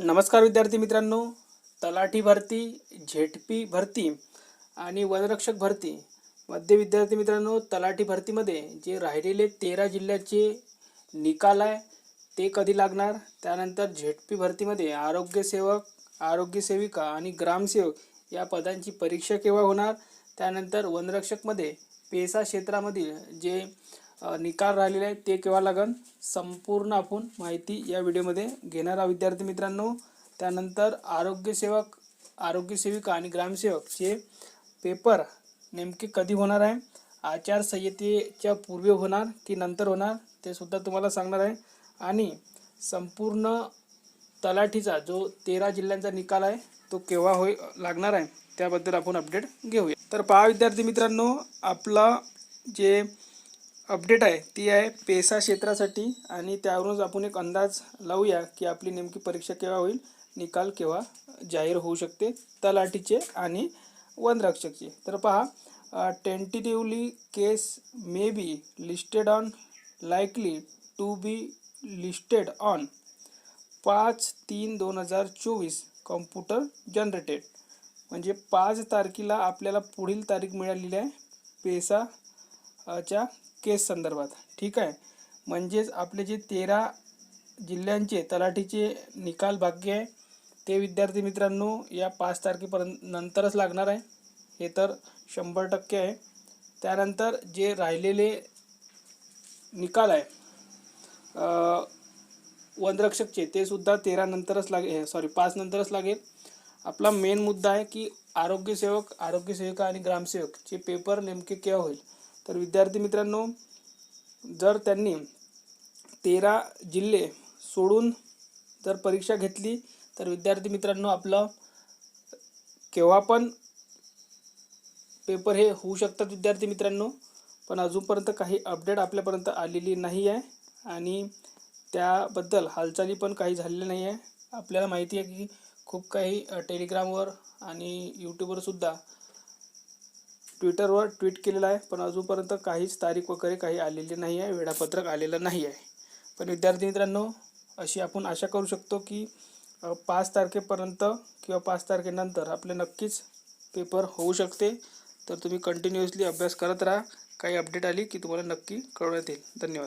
नमस्कार विद्यार्थी मित्रांनो, तलाठी भरती, झेडपी भरती आणि वनरक्षक भरती मध्ये विद्यार्थी मित्रांनो, तलाठी भरतीमध्ये जे राहिलेले 13 जिल्ह्याचे निकाल आहे ते कधी लागणार, त्यानंतर झेडपी भरतीमध्ये आरोग्यसेवक, आरोग्यसेविका आणि ग्रामसेवक या पदांची परीक्षा केव्हा होणार, त्यानंतर वनरक्षकमध्ये पेसा क्षेत्रामधील जे निकाल राहिलेले आहे ते केव्हा लागन, संपूर्ण आपण माहिती या व्हिडिओमध्ये घेणार आहोत विद्यार्थी मित्रांनो. त्यानंतर आरोग्यसेवक, आरोग्यसेविका आणि ग्रामसेवकचे पेपर नेमके कधी होणार आहे, आचारसंहितेच्या पूर्वी होणार की नंतर होणार ते सुद्धा तुम्हाला सांगणार आहे. आणि संपूर्ण तलाठीचा जो 13 जिल्ह्यांचा निकाल आहे तो केव्हा लागणार आहे त्याबद्दल आपण अपडेट घेऊया. तर पहा विद्यार्थी मित्रांनो, आपला जे अपडेट आहे ती आहे पेसा क्षेत्रासाठी आणि त्यावरूनच आपण एक अंदाज लावूया की आपली नेमकी परीक्षा केव्हा होईल, निकाल केव्हा जाहीर होऊ शकते तलाठीचे आणि वनरक्षकचे. तर पहा, tentatively case may be listed on, likely to be listed on 5/3/2024 computer generated. म्हणजे 5 तारखेला आपल्याला पुढील तारीख मिळालेली आहे पेसाच्या केस संदर्भात. ठीक आहे, म्हणजेच आपले जे 13 जिल्ह्यांचे तलाठीचे निकाल बाकी आहे ते विद्यार्थी मित्रांनो या 5 तारखेपर्यंत नंतरच लागणार आहे, हे तर 100% आहे. त्यानंतर जे राहिलेले निकाल आहे वनरक्षकचे ते सुद्धा 13 नंतरच लागेल, 5 नंतरच लागेल. आपला मेन मुद्दा आहे की आरोग्यसेवक, आरोग्यसेविका आणि ग्रामसेवकचे पेपर नेमके केव्हा होईल. तर विद्यार्थी मित्रांनो, जर त्यांनी 13 जिल्हे सोडून जर परीक्षा घेतली तर विद्यार्थी मित्रांनो आपलं केव्हा पण पेपर हे होऊ शकतात विद्यार्थी मित्रांनो. पण अजूनपर्यंत काही अपडेट आपल्यापर्यंत आलेली नाही आहे आणि त्याबद्दल हालचाली पण काही झालेल्या नाही आहे. आपल्याला माहिती आहे की खूप काही टेलिग्रामवर आणि यूट्यूबवर सुद्धा, ट्विटरवर ट्विट केलेलं आहे, पण अजूनपर्यंत काहीच तारीख वगैरे काही आलेली नाही आहे, वेळापत्रक आलेलं नाही आहे. पण विद्यार्थी मित्रांनो, अशी आपण आशा करू शकतो की 5 तारखेपर्यंत किंवा 5 तारखेनंतर आपले नक्कीच पेपर होऊ शकते. तर तुम्ही कंटिन्युअसली अभ्यास करत राहा, काही अपडेट आली की तुम्हाला नक्की कळवण्यात येईल. धन्यवाद.